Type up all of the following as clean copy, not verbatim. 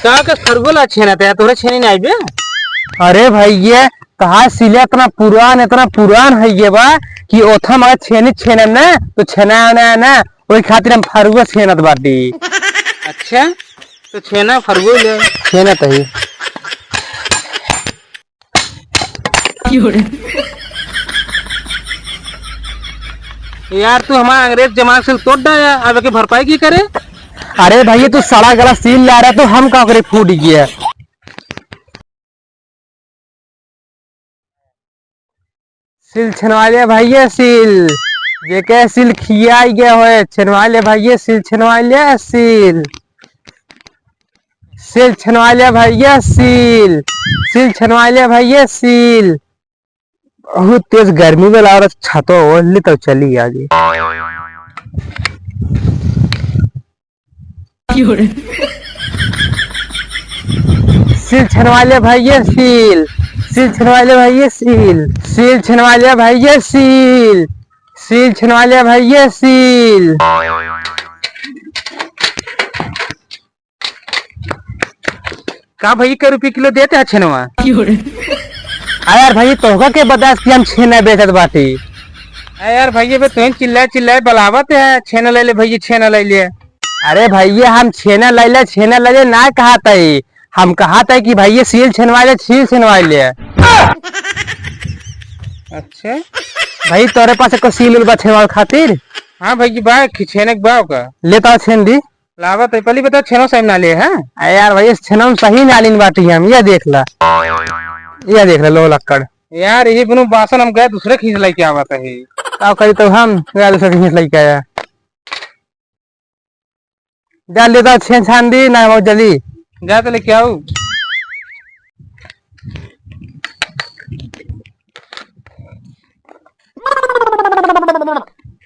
का खरगोला छेना था तोरे छेनी नहीं बे। अरे भैया कहा सिले इतना पुरान है ये बा कि ओथा मगर छेनी छेना ना तो छेना ना वही खातिर हम फरुआ छेनत बाटी। अच्छा तो छेना खरगोल है छेना तही यार तू हमारा अंग्रेज जमाना से तोड़ डाया अब के भरपाई की करे। अरे भैया तू सड़ा गला सील ला रहा तो हम का करे फूट गया। सिल छनवा लिया भैया सिल जेके सिल खिया गया हो छनवा लिया भैया सिल छनवा लिया सिल सिल छनवा लिया भैया सिल छनवा लिया भैया सिल। बहुत तेज गर्मी में ला रहा छतो ओढ़ तो चली आगे। सिल छनवा लिया भैया सिल छनवा लिया भैया सिल छनवा लिया भैया सिल छनवा लिया भैया सिल। का भाई के रुपये किलो देते हैं छेनवा। यार भाई तोहका के बता कि हम छेना बेचत बाटी। यार भैया बे तुम चिल्लाए बलावत है छेना ले ले भैया छेना ले ले। अरे भैया हम छेना ले ले ना कहा था हम कहा था कि भैया सील छनवा ले। अच्छा भाई तोरे पास को सील उल छनवा खातिर। हाँ भैया बा छेने के बाव का लेता छेन दी लावत है पहले बता छेनो सही ना ले है। यार भाई छेना में सही नालिन बाटी हम ये देख ला लो लक्कड़। यार ये बिनु बासन हम गए दूसरे खींच लाई क्या बात है का करी तो हम दूसरे खींच लाई क्या डाल लेता छेन छान दी ना बहुत जल्दी जा तो लेके आओ।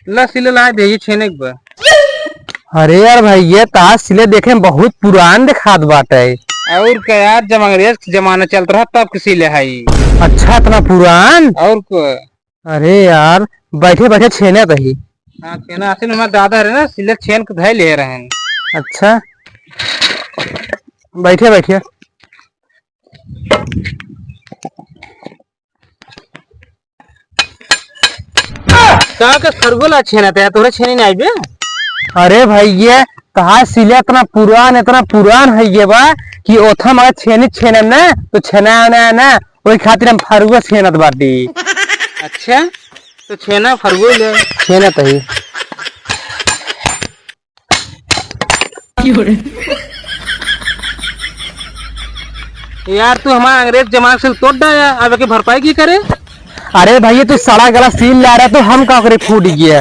ला सिले ला दे ये छेने के बा। अरे यार भाई ये ताश सिले देखे में बहुत पुरान दिखात बाटे। और क्या यार जब अंग्रेज जमाना चलता रहा तब किसी ले है। अच्छा इतना पुरान और को अरे यार बैठे बैठे छेने तही। हाँ छेना आसिन हमारे दादा रहे ना सिले छेन के धाई ले रहे हैं। अच्छा बैठे बैठे का खरगोला छेना था तोरे छेनी नहीं बे। अरे भैया कहा सिले इतना पुरान है ये बा कि ओथा मगर छेनी छेना ना तो छेना ना वही खातिर हम फरुआ छेनत बाटी। अच्छा तो छेना खरगोल है छेना तही यार तू हमारा अंग्रेज जमाना से तोड़ डाया अब के भरपाई की करे। अरे भैया तू सड़ा गला सील ला रहा तो हम का करे फूट गया।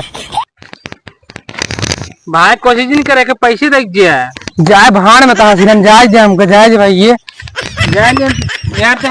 भाई कोशिश नहीं करे के पैसे देख दिया जाए भाड़ में तहसील जाए हमको जाए भाई ये यार तो